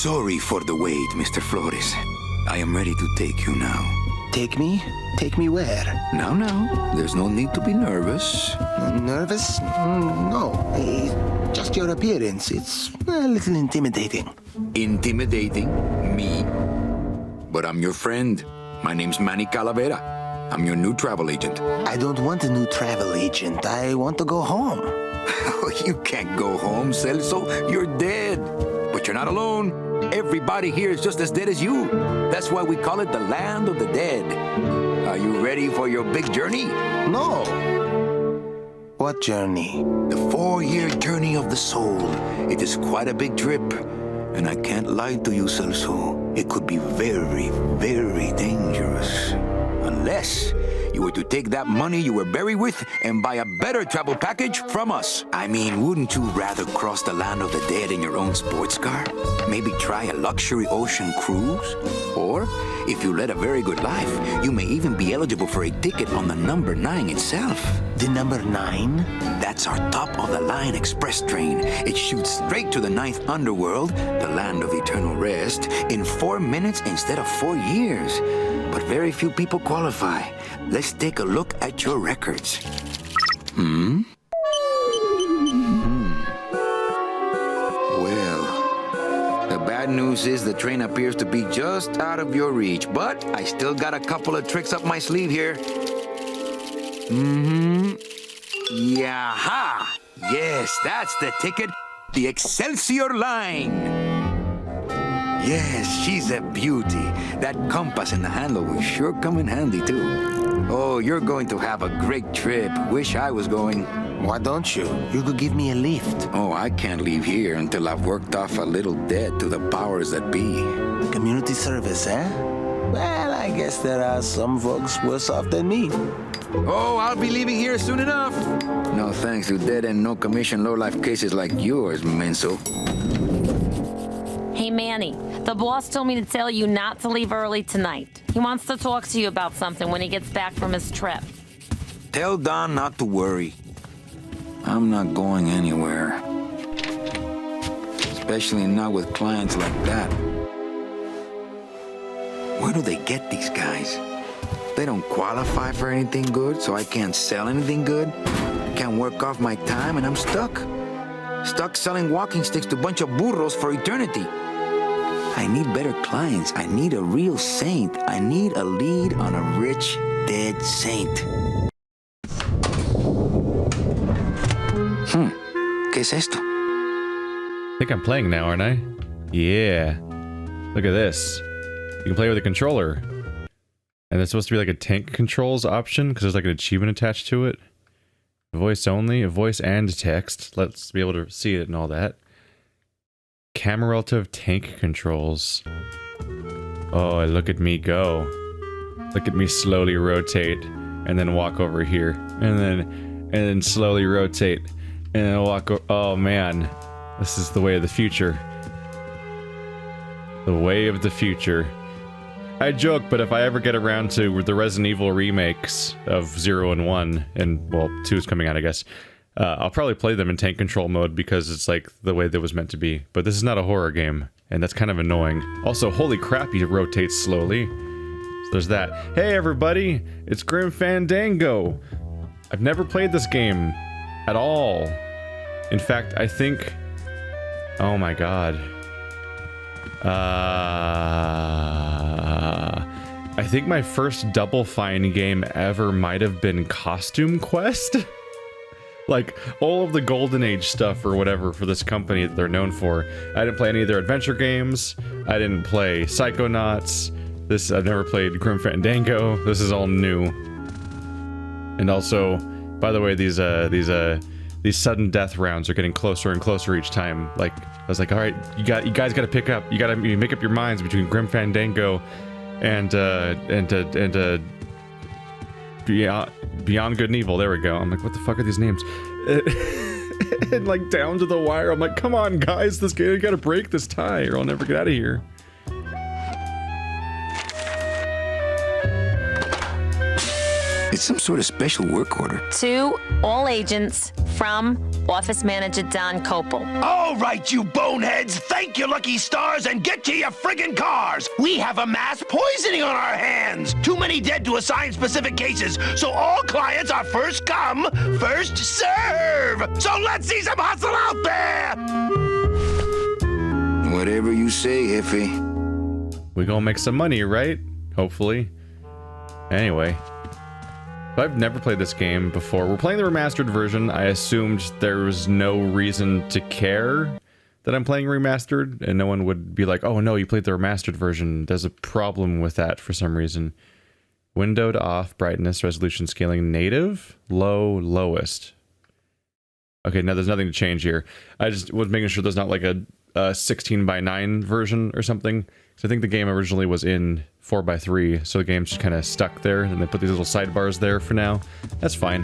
Sorry for the wait, Mr. Flores. I am ready to take you now. Take me? Take me where? Now, there's no need to be nervous. Nervous? No. Just your appearance. It's a little intimidating. Intimidating? Me? But I'm your friend. My name's Manny Calavera. I'm your new travel agent. I don't want a new travel agent. I want to go home. You can't go home, Celso. You're dead. But you're not alone. Everybody here is just as dead as you. That's why we call it the land of the dead. Are you ready for your big journey? No. What journey? The 4-year journey of the soul. It is quite a big trip. And I can't lie to you, Celso. It could be very, very dangerous. Unless you were to take that money you were buried with and buy a better travel package from us. I mean, wouldn't you rather cross the land of the dead in your own sports car? Maybe try a luxury ocean cruise? Or, if you led a very good life, you may even be eligible for a ticket on the number 9 itself. The number 9? That's our top-of-the-line express train. It shoots straight to the 9th underworld, the land of eternal rest, in 4 minutes instead of 4 years. But very few people qualify. Let's take a look at your records. Well, the bad news is the train appears to be just out of your reach, but I still got a couple of tricks up my sleeve here. Yaha! Yes, that's the ticket. The Excelsior line. Yes, she's a beauty. That compass in the handle will sure come in handy, too. Oh, you're going to have a great trip. Wish I was going. Why don't you? You could give me a lift. Oh, I can't leave here until I've worked off a little debt to the powers that be. Community service, eh? Well, I guess there are some folks worse off than me. Oh, I'll be leaving here soon enough. No thanks to dead and no commission low-life cases like yours, Menso. Hey, Manny, the boss told me to tell you not to leave early tonight. He wants to talk to you about something when he gets back from his trip. Tell Don not to worry. I'm not going anywhere. Especially not with clients like that. Where do they get these guys? They don't qualify for anything good, so I can't sell anything good. Can't work off my time, and I'm stuck. Stuck selling walking sticks to a bunch of burros for eternity. I need better clients. I need a real saint. I need a lead on a rich, dead saint. ¿Qué es esto? I think I'm playing now, aren't I? Yeah. Look at this. You can play with a controller. And there's supposed to be like a tank controls option, because there's like an achievement attached to it. Voice only, voice and text. Let's be able to see it and all that. Camera relative tank controls. Oh, look at me go. Look at me slowly rotate and then walk over here. And then slowly rotate and then walk over. Oh man. This is the way of the future. The way of the future. I joke, but if I ever get around to the Resident Evil remakes of 0 and 1, and, well, 2 is coming out, I guess, I'll probably play them in tank control mode because it's like the way that was meant to be. But this is not a horror game, and that's kind of annoying. Also, holy crap, he rotates slowly. So there's that. Hey everybody, it's Grim Fandango. I've never played this game at all. In fact, I think... Oh my god. I think my first Double Fine game ever might have been Costume Quest. Like, all of the Golden Age stuff or whatever for this company that they're known for. I didn't play any of their adventure games. I didn't play Psychonauts. I've never played Grim Fandango. This is all new. And also, by the way, these sudden death rounds are getting closer and closer each time. Like, I was like, all right, you guys gotta pick up. You gotta make up your minds between Grim Fandango and Beyond Good and Evil. There we go. I'm like, what the fuck are these names? And like down to the wire. I'm like, come on, guys, this game, you gotta break this tie, or I'll never get out of here. It's some sort of special work order. To all agents from Office Manager Don Copel. All right, you boneheads, thank your lucky stars and get to your friggin' cars. We have a mass poisoning on our hands. Too many dead to assign specific cases, so all clients are first come, first serve. So let's see some hustle out there. Whatever you say, Jefe. We gonna make some money, right? Hopefully. Anyway. I've never played this game before. We're playing the remastered version. I assumed there was no reason to care that I'm playing remastered, and no one would be like, oh no, you played the remastered version. There's a problem with that for some reason. Windowed off, brightness, resolution scaling, native, low, lowest. Okay, now there's nothing to change here. I just was making sure there's not like a 16:9 version or something. So I think the game originally was in 4:3, so the game's just kind of stuck there, and they put these little sidebars there for now. That's fine.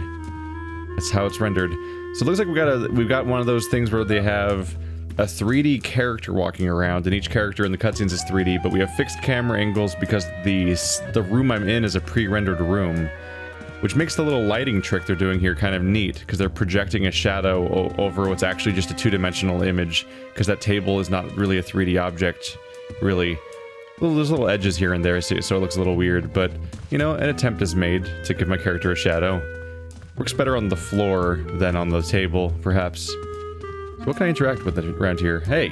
That's how it's rendered. So it looks like we've got one of those things where they have a 3D character walking around, and each character in the cutscenes is 3D, but we have fixed camera angles because the room I'm in is a pre-rendered room, which makes the little lighting trick they're doing here kind of neat, because they're projecting a shadow over what's actually just a two-dimensional image, because that table is not really a 3D object, really. There's little edges here and there, so it looks a little weird, but, you know, an attempt is made to give my character a shadow. Works better on the floor than on the table, perhaps. So what can I interact with around here? Hey!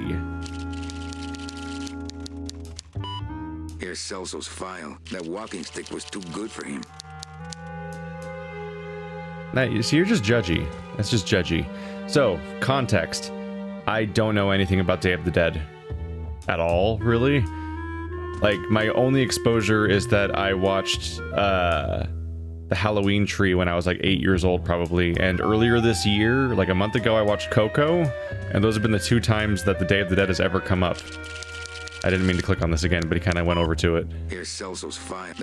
Here's Celso's file. That walking stick was too good for him. Now, you see, you're just judgy. That's just judgy. So, context. I don't know anything about Day of the Dead. At all, really. Like, my only exposure is that I watched, the Halloween Tree when I was like 8 years old, probably. And earlier this year, like a month ago, I watched Coco. And those have been the 2 times that the Day of the Dead has ever come up. I didn't mean to click on this again, but he kind of went over to it. Here's Celso's file.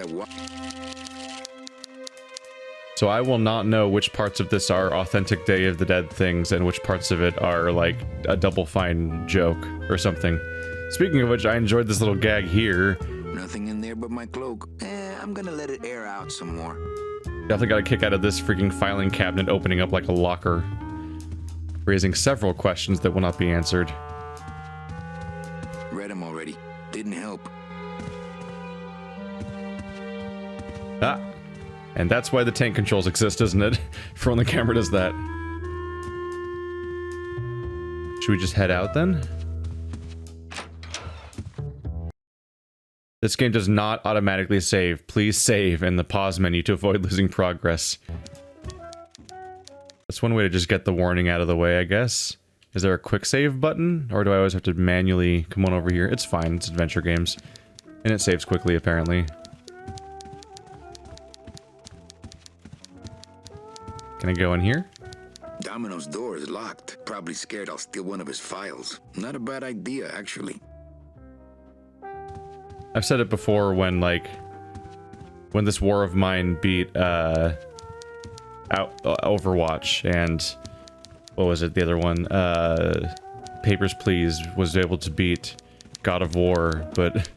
So I will not know which parts of this are authentic Day of the Dead things and which parts of it are like a Double Fine joke or something. Speaking of which, I enjoyed this little gag here. Nothing in there but my cloak. I'm gonna let it air out some more. Definitely got a kick out of this freaking filing cabinet opening up like a locker, raising several questions that will not be answered. Read them already. Didn't help. Ah, and that's why the tank controls exist, isn't it? For when the camera does that. Should we just head out then? This game does not automatically save. Please save in the pause menu to avoid losing progress. That's one way to just get the warning out of the way, I guess. Is there a quick save button? Or do I always have to manually come on over here? It's fine, it's adventure games. And it saves quickly, apparently. Can I go in here? Domino's door is locked. Probably scared I'll steal one of his files. Not a bad idea, actually. I've said it before when, like, when this war of mine beat, Overwatch, and what was it, the other one? Papers, Please was able to beat God of War, but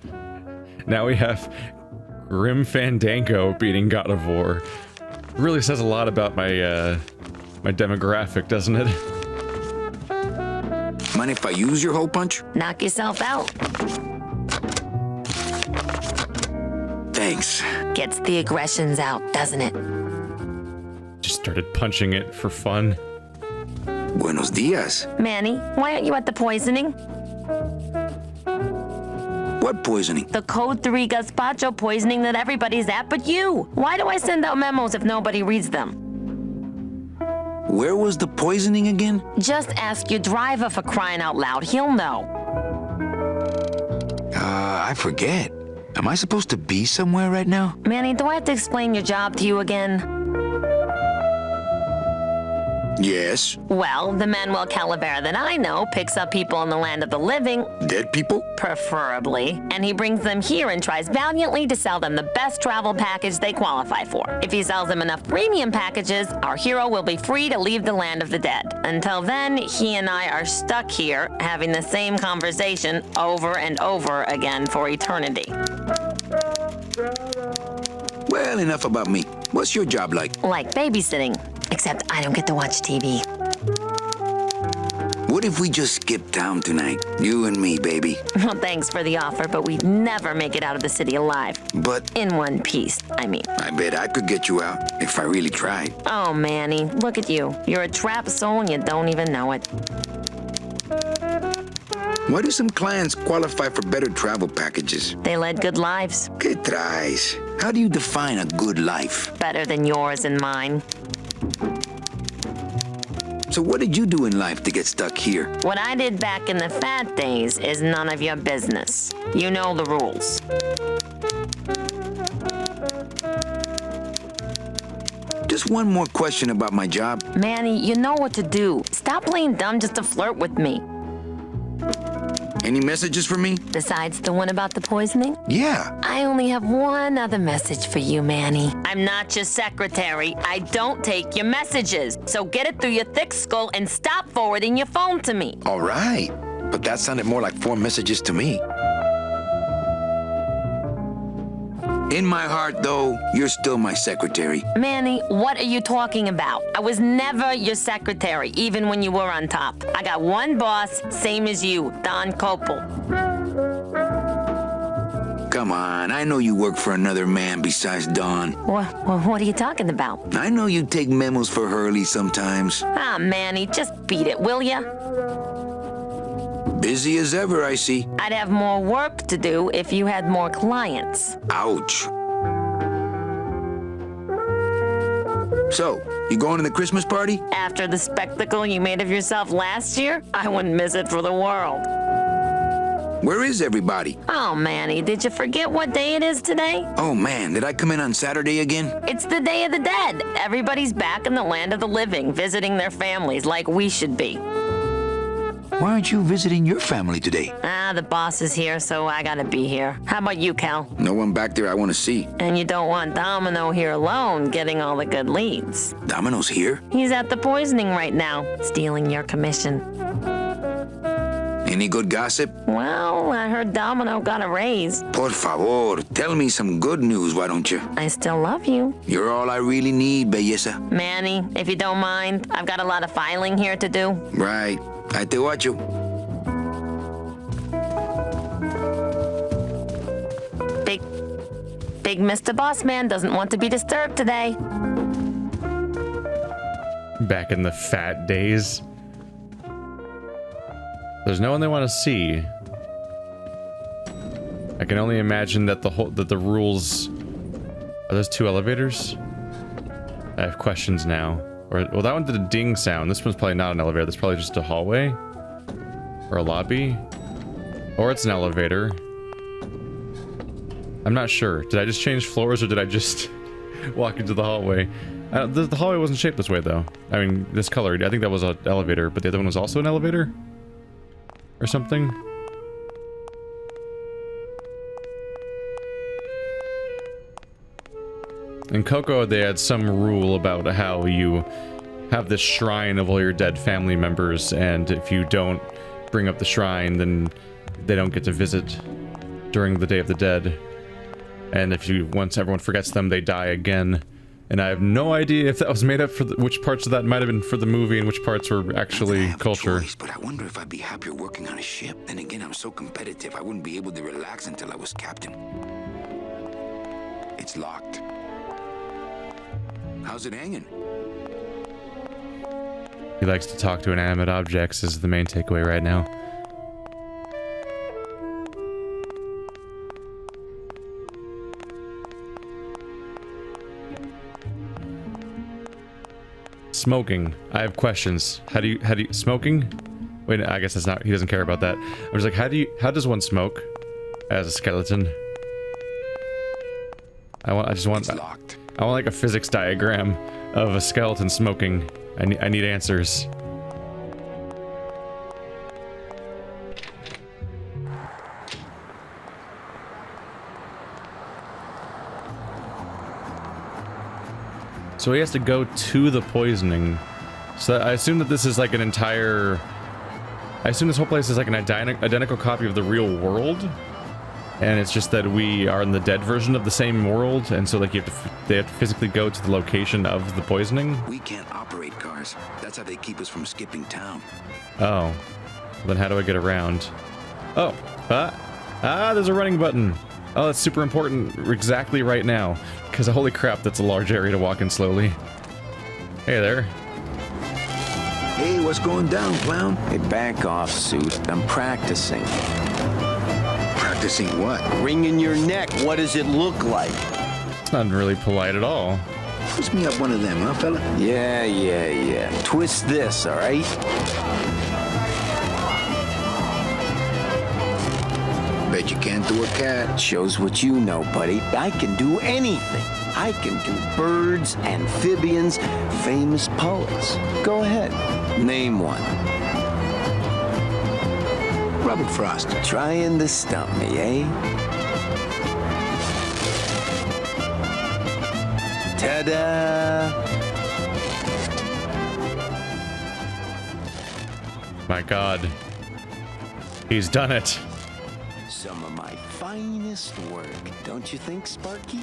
now we have Grim Fandango beating God of War. Really says a lot about my, my demographic, doesn't it? Mind if I use your hole punch? Knock yourself out. Thanks. Gets the aggressions out, doesn't it? Just started punching it for fun. Buenos dias. Manny, why aren't you at the poisoning? What poisoning? The Code 3 gazpacho poisoning that everybody's at but you. Why do I send out memos if nobody reads them? Where was the poisoning again? Just ask your driver, for crying out loud. He'll know. I forget. Am I supposed to be somewhere right now? Manny, do I have to explain your job to you again? Yes. Well, the Manuel Calavera that I know picks up people in the land of the living, Dead people? preferably, and he brings them here and tries valiantly to sell them the best travel package they qualify for. If he sells them enough premium packages, our hero will be free to leave the land of the dead. Until then, he and I are stuck here having the same conversation over and over again for eternity. Well, enough about me. What's your job like? Like babysitting, except I don't get to watch TV. What if we just skip town tonight? You and me, baby. Well, thanks for the offer, but we'd never make it out of the city alive. But In one piece, I mean. I bet I could get you out if I really tried. Oh, Manny, look at you. You're a trapped soul and you don't even know it. Why do some clients qualify for better travel packages? They led good lives. ¿Qué traes? How do you define a good life? Better than yours and mine. So what did you do in life to get stuck here? What I did back in the fat days is none of your business. You know the rules. Just one more question about my job. Manny, you know what to do. Stop playing dumb just to flirt with me. Any messages for me? Besides the one about the poisoning? Yeah. I only have one other message for you, Manny. I'm not your secretary. I don't take your messages. So get it through your thick skull and stop forwarding your phone to me. All right. But that sounded more like 4 messages to me. In my heart, though, you're still my secretary. Manny, what are you talking about? I was never your secretary, even when you were on top. I got one boss, same as you, Don Copel. Come on, I know you work for another man besides Don. What are you talking about? I know you take memos for Hurley sometimes. Ah, Manny, just beat it, will ya? Busy as ever, I see. I'd have more work to do if you had more clients. Ouch. So, you going to the Christmas party? After the spectacle you made of yourself last year, I wouldn't miss it for the world. Where is everybody? Oh, Manny, did you forget what day it is today? Oh man, did I come in on Saturday again? It's the Day of the Dead. Everybody's back in the land of the living, visiting their families like we should be. Why aren't you visiting your family today? Ah, the boss is here, so I gotta be here. How about you, Cal? No one back there I want to see. And you don't want Domino here alone, getting all the good leads. Domino's here? He's at the poisoning right now, stealing your commission. Any good gossip? Well, I heard Domino got a raise. Por favor, tell me some good news, why don't you? I still love you. You're all I really need, belleza. Manny, if you don't mind, I've got a lot of filing here to do. Right. I te watcho. Big Mr. Bossman doesn't want to be disturbed today. Back in the fat days. There's no one they want to see. I can only imagine that the rules. Are those 2 elevators? I have questions now. Or, well, that one did a ding sound. This one's probably not an elevator. That's probably just a hallway. Or a lobby. Or it's an elevator. I'm not sure. Did I just change floors or did I just walk into the hallway? The hallway wasn't shaped this way, though. I mean, this color. I think that was an elevator, but the other one was also an elevator? Or something? In Coco, they had some rule about how you have this shrine of all your dead family members, and if you don't bring up the shrine, then they don't get to visit during the Day of the Dead. And if you, once everyone forgets them, they die again. And I have no idea if that was made up for which parts of that might have been for the movie and which parts were actually culture. Choice, but I wonder if I'd be happier working on a ship. Then again, I'm so competitive, I wouldn't be able to relax until I was captain. It's locked. How's it hanging? He likes to talk to inanimate objects is the main takeaway right now. Smoking. I have questions. How do you smoking? Wait, I guess that's not, he doesn't care about that. I was like, how does one smoke as a skeleton? I want like a physics diagram of a skeleton smoking. I need answers. So he has to go to the poisoning. So I assume that this is like an entire... I assume this whole place is like an identical copy of the real world. And it's just that we are in the dead version of the same world, and so like they have to physically go to the location of the poisoning. We can't operate cars. cars. That's how they keep us from skipping town. Oh. Then how do I get around? Oh. There's a running button. Oh, that's super important exactly right now. Because holy crap, that's a large area to walk in slowly. Hey there. Hey, what's going down, clown? Hey, back off, suit. I'm practicing. Practicing what? Wringing your neck. What does it look like? It's not really polite at all. Twist me up one of them, huh, fella? Yeah. Twist this, all right? Bet you can't do a cat. Shows what you know, buddy. I can do anything. I can do birds, amphibians, famous poets. Go ahead. Name one. Robert Frost. Trying to stump me, eh? Ta-da! My god. He's done it. Some of my finest work, don't you think, Sparky?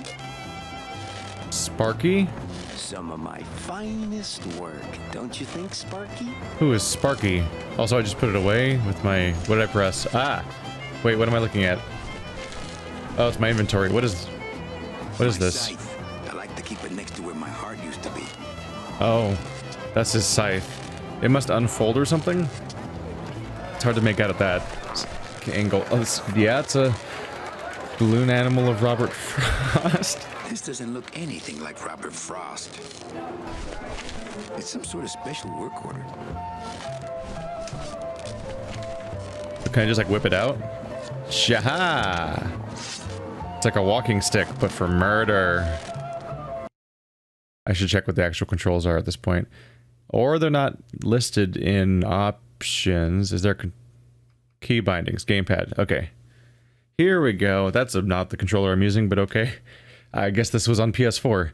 Sparky? Some of my finest work, don't you think, Sparky? Who is Sparky? Also, I just put it away with my... What did I press? Ah! Wait, what am I looking at? Oh, it's my inventory. What is this? Scythe. I like to keep it next to where my heart used to be. Oh, that's his scythe. It must unfold or something? It's hard to make out at that angle. Oh, it's a balloon animal of Robert Frost. This doesn't look anything like Robert Frost. It's some sort of special work order. Can I just like whip it out? Shaha! It's like a walking stick, but for murder. I should check what the actual controls are at this point. Or they're not listed in options. Is there key bindings? Gamepad. Okay. Here we go. That's not the controller I'm using, but okay. I guess this was on PS4.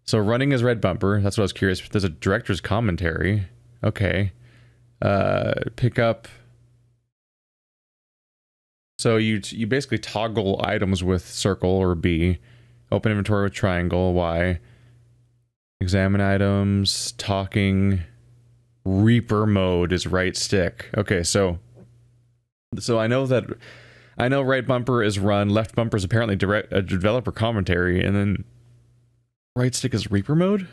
So running is red bumper. That's what I was curious. There's a director's commentary. Okay. Pick up. So you basically toggle items with circle or B. Open inventory with triangle, Y. Examine items, talking. Reaper mode is right stick. Okay, so I know right bumper is run, left bumper is apparently a developer commentary, and then right stick is Reaper mode?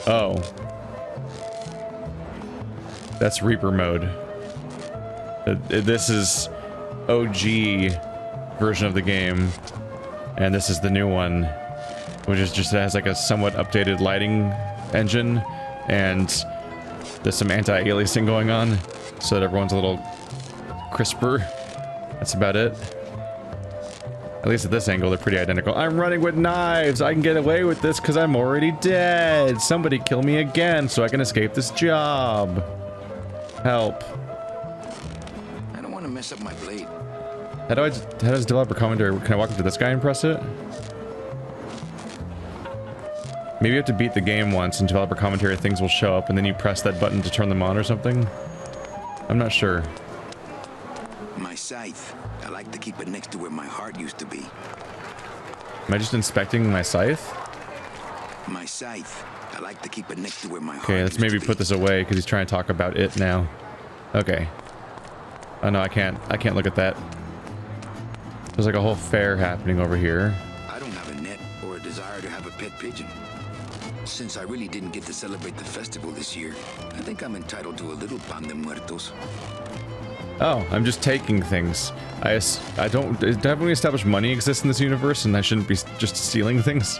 Oh. That's Reaper mode. This is OG version of the game, and this is the new one, which is just has like a somewhat updated lighting engine, and there's some anti-aliasing going on, so that everyone's a little crisper. That's about it. At least at this angle, they're pretty identical. I'm running with knives! I can get away with this because I'm already dead! Somebody kill me again so I can escape this job! Help. I don't want to mess up my blade. How does developer commentary... Can I walk up to this guy and press it? Maybe you have to beat the game once and developer commentary things will show up and then you press that button to turn them on or something? I'm not sure. My scythe. I like to keep it next to where my heart used to be. Am I just inspecting my scythe? My scythe. I like to keep it next to where my heart Okay, let's used to maybe be. put this away because he's trying to talk about it now. Okay. Oh no, I can't look at that. There's like a whole fair happening over here. I don't have a net or a desire to have a pet pigeon. Since I really didn't get to celebrate the festival this year, I think I'm entitled to a little pan de muertos. Oh, I'm just taking things. Have we established money exists in this universe and I shouldn't be just stealing things?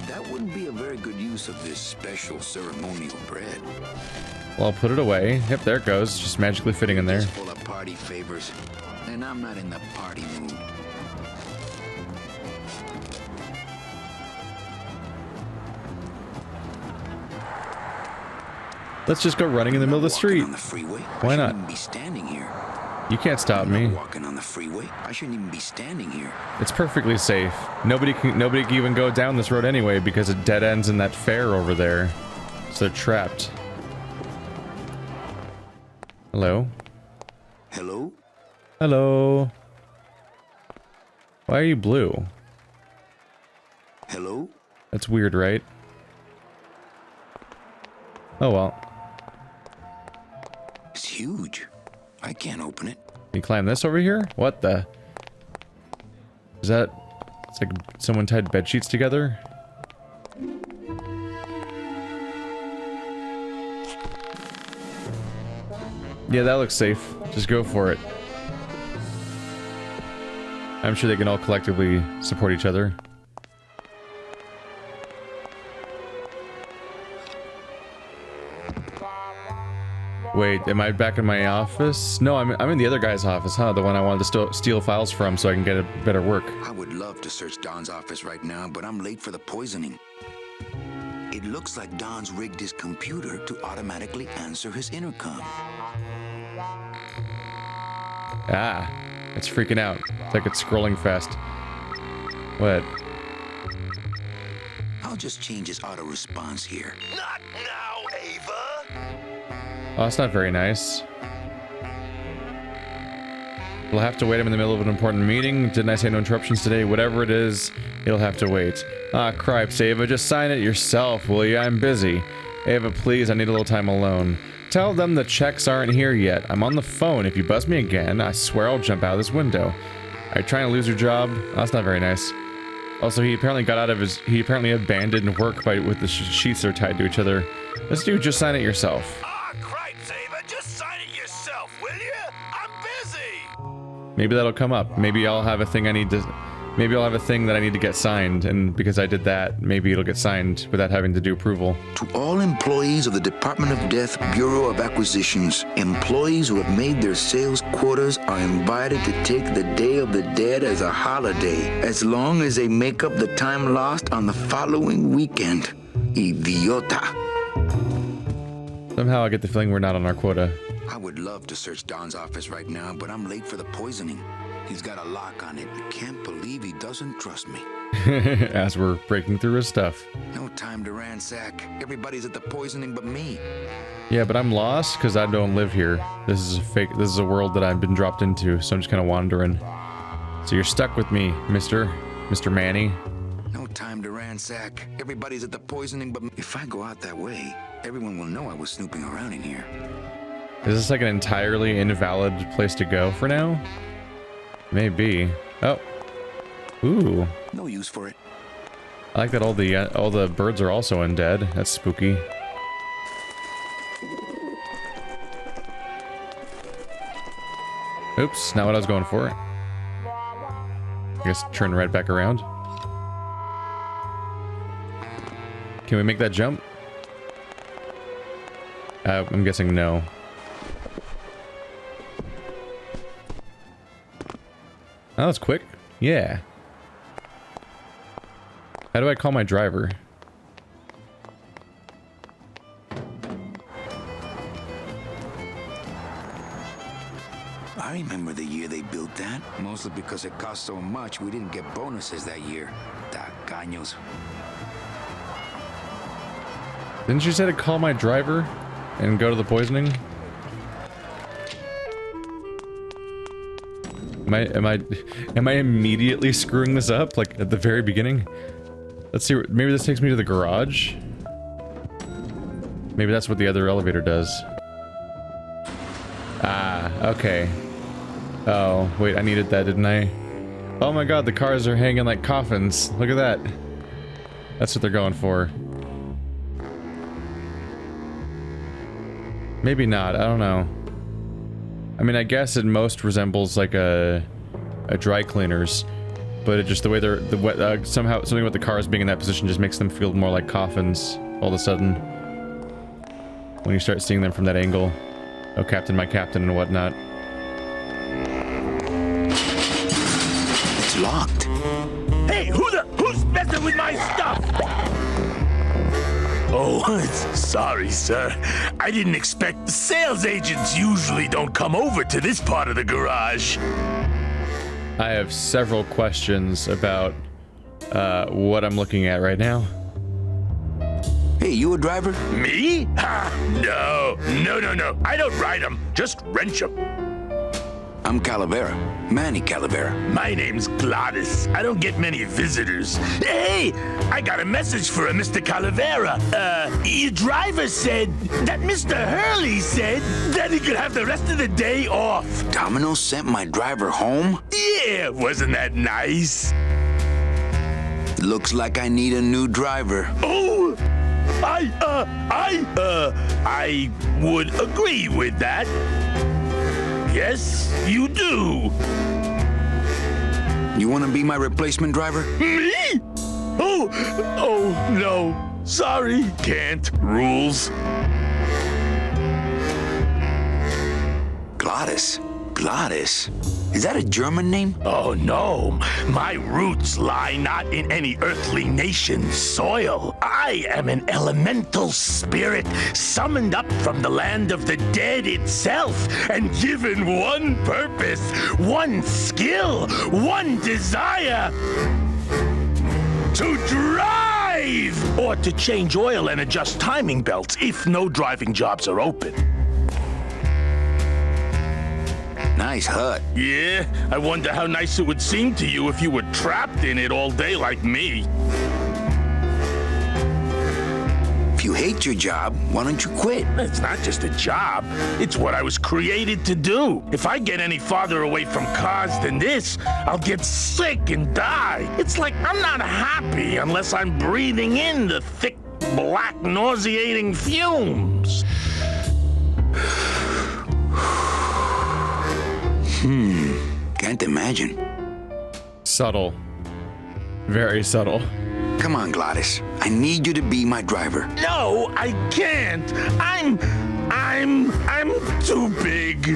That wouldn't be a very good use of this special ceremonial bread. Well, I'll put it away. Yep, there it goes. Just magically fitting in there. It's full of party favors, and I'm not in the party mood. Let's just go running in the middle of the street. On the freeway. Why I not? shouldn't even be standing here. You can't stop I'm me. not walking on the freeway. I shouldn't even be standing here. It's perfectly safe. Nobody can even go down this road anyway because it dead ends in that fair over there. So they're trapped. Hello? Hello? Hello? Why are you blue? Hello? That's weird, right? Oh well. It's huge. I can't open it. Can you climb this over here? What the? Is that... It's like someone tied bed sheets together? Yeah, that looks safe. Just go for it. I'm sure they can all collectively support each other. Wait, am I back in my office? No, I'm in the other guy's office, huh? The one I wanted to steal files from so I can get a better work. I would love to search Don's office right now, but I'm late for the poisoning. It looks like Don's rigged his computer to automatically answer his intercom. Ah, it's freaking out. It's like it's scrolling fast. What? I'll just change his auto response here. Not now, Ava. Oh, that's not very nice. We'll have to wait. I'm in the middle of an important meeting. Didn't I say no interruptions today? Whatever it is, you'll have to wait. Ah, cripes, Ava. Just sign it yourself, will you? I'm busy. Ava, please, I need a little time alone. Tell them the checks aren't here yet. I'm on the phone. If you buzz me again, I swear I'll jump out of this window. Are you trying to lose your job? Oh, that's not very nice. Also, he apparently got out of his... He apparently abandoned work with the sheets that are tied to each other. Let's do just sign it yourself. Maybe that'll come up. Maybe I'll have a thing I need to... Maybe I'll have a thing that I need to get signed, and because I did that, maybe it'll get signed without having to do approval. To all employees of the Department of Death Bureau of Acquisitions, employees who have made their sales quotas are invited to take the Day of the Dead as a holiday, as long as they make up the time lost on the following weekend. Idiota. Somehow I get the feeling we're not on our quota. I would love to search Don's office right now, but I'm late for the poisoning. He's got a lock on it. I can't believe he doesn't trust me. As we're breaking through his stuff. No time to ransack. Everybody's at the poisoning but me. Yeah, but I'm lost because I don't live here. This is a fake. This is a world that I've been dropped into, so I'm just kind of wandering. So you're stuck with me, Mr. Manny. No time to ransack. Everybody's at the poisoning but me. If I go out that way, everyone will know I was snooping around in here. Is this like an entirely invalid place to go for now? Maybe. Oh. Ooh. No use for it. I like that all the birds are also undead. That's spooky. Oops, not what I was going for. I guess turn right back around. Can we make that jump? I'm guessing no. That was quick. Yeah. How do I call my driver? I remember the year they built that. Mostly because it cost so much, we didn't get bonuses that year. Tacaños. Didn't you say to call my driver and go to the poisoning? Am I immediately screwing this up, like at the very beginning? Let's see, maybe this takes me to the garage? Maybe that's what the other elevator does. Ah, okay. Oh, wait, I needed that, didn't I? Oh my god, the cars are hanging like coffins. Look at that. That's what they're going for. Maybe not, I don't know. I mean, I guess it most resembles like a dry cleaner's, but it just the way they're somehow something about the cars being in that position just makes them feel more like coffins all of a sudden when you start seeing them from that angle. Oh, Captain, my captain, and whatnot. It's locked. Hey, who's messing with my stuff? Oh, sorry, sir. I didn't expect... Sales agents usually don't come over to this part of the garage. I have several questions about what I'm looking at right now. Hey, you a driver? Me? Ha! No. I don't ride them. Just wrench them. I'm Calavera. Manny Calavera. My name's Gladys. I don't get many visitors. Hey, I got a message for a Mr. Calavera. Your driver said that Mr. Hurley said that he could have the rest of the day off. Domino sent my driver home? Yeah, wasn't that nice? Looks like I need a new driver. Oh, I would agree with that. Yes, you do. You want to be my replacement driver? Me? Oh, no. Sorry, can't. Rules. Gladys. Gladys? Is that a German name? Oh, no. My roots lie not in any earthly nation's soil. I am an elemental spirit summoned up from the land of the dead itself and given one purpose, one skill, one desire. To drive! Or to change oil and adjust timing belts if no driving jobs are open. Nice hut. Yeah, I wonder how nice it would seem to you if you were trapped in it all day like me. If you hate your job, why don't you quit? It's not just a job. It's what I was created to do. If I get any farther away from cars than this, I'll get sick and die. It's like I'm not happy unless I'm breathing in the thick, black, nauseating fumes. Can't imagine. Subtle. Very subtle. Come on, Gladys. I need you to be my driver. No, I can't. I'm too big.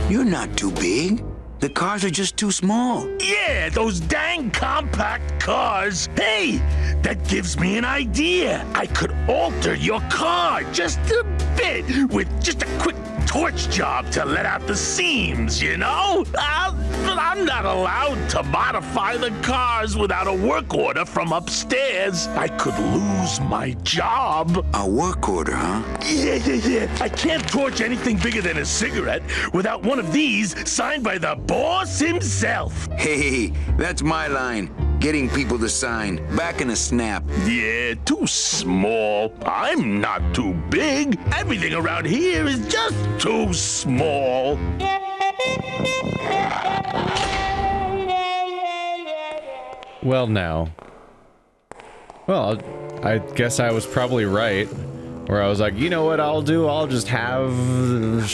You're not too big. The cars are just too small. Yeah, those dang compact cars. Hey, that gives me an idea. I could alter your car just a bit with just a quick torch job to let out the seams, you know? But I'm not allowed to modify the cars without a work order from upstairs. I could lose my job. A work order, huh? Yeah. I can't torch anything bigger than a cigarette without one of these signed by the boss himself. Hey, that's my line. Getting people to sign. Back in a snap. Yeah, too small. I'm not too big. Everything around here is just too small. Well, now. Well, I guess I was probably right. Where I was like, you know what I'll do? I'll just have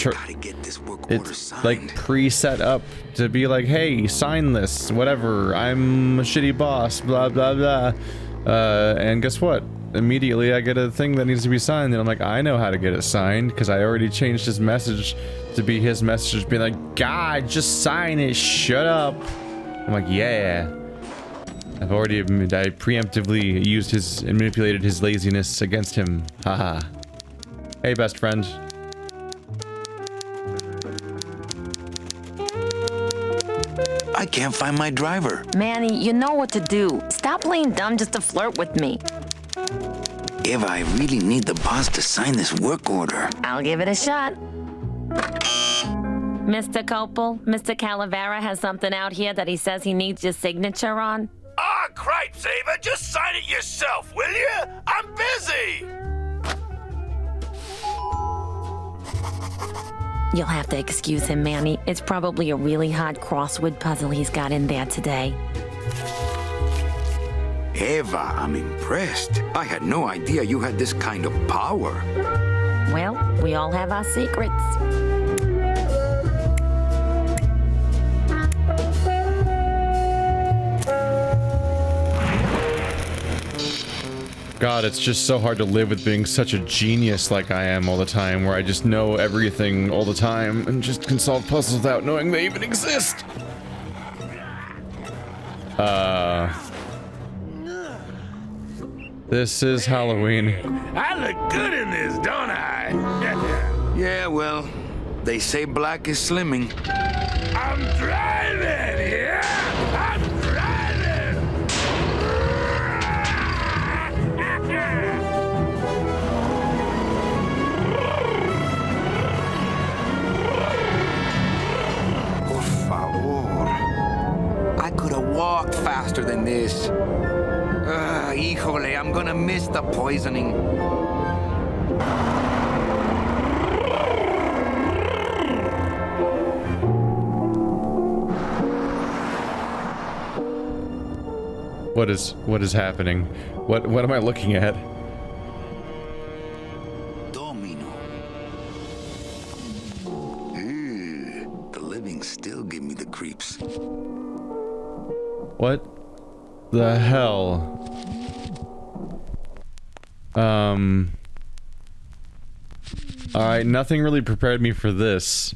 Gotta get this work order it's signed. like pre-set up to be like, hey, sign this, whatever. I'm a shitty boss, blah blah blah. And guess what? Immediately I get a thing that needs to be signed, and I'm like, I know how to get it signed because I already changed his message to be his message, being like, God, just sign it. Shut up. I'm like, yeah. I preemptively used his and manipulated his laziness against him. Haha. Hey, best friend. I can't find my driver. Manny, you know what to do. Stop playing dumb just to flirt with me. Eva, I really need the boss to sign this work order. I'll give it a shot. Mr. Copel, Mr. Calavera has something out here that he says he needs your signature on. Ah, cripes, Ava, just sign it yourself, will you? I'm busy. You'll have to excuse him, Manny. It's probably a really hard crossword puzzle he's got in there today. Eva, I'm impressed. I had no idea you had this kind of power. Well, we all have our secrets. God, it's just so hard to live with being such a genius like I am all the time, where I just know everything all the time and just can solve puzzles without knowing they even exist. This is Halloween. I look good in this, don't I? Yeah, well, they say black is slimming. I'm driving, yeah? I'm driving! favor. I could have walked faster than this. Híjole, I'm gonna miss the poisoning. What is happening? What am I looking at? Domino. The living still give me the creeps. What the hell? Alright, nothing really prepared me for this.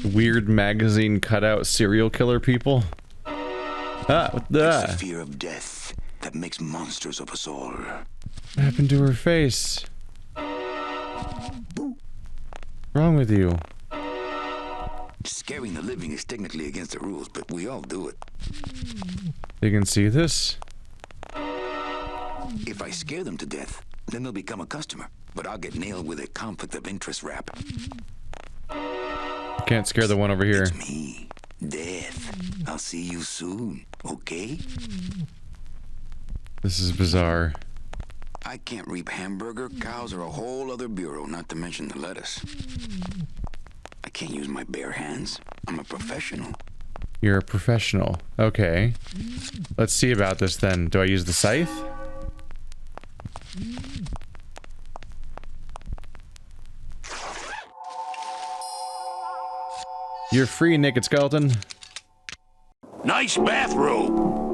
Weird magazine cutout serial killer people. What It's the fear of death that makes monsters of us all. What happened to her face? What's wrong with you? Scaring the living is technically against the rules, but we all do it. You can see this? If I scare them to death, then they'll become a customer. But I'll get nailed with a conflict of interest rap. Can't scare the one over here. It's me, Death. I'll see you soon, okay? This is bizarre. I can't reap hamburger. Cows are a whole other bureau, not to mention the lettuce. I can't use my bare hands. I'm a professional. You're a professional. Okay. Let's see about this then. Do I use the scythe? You're free, naked skeleton. Nice bathrobe.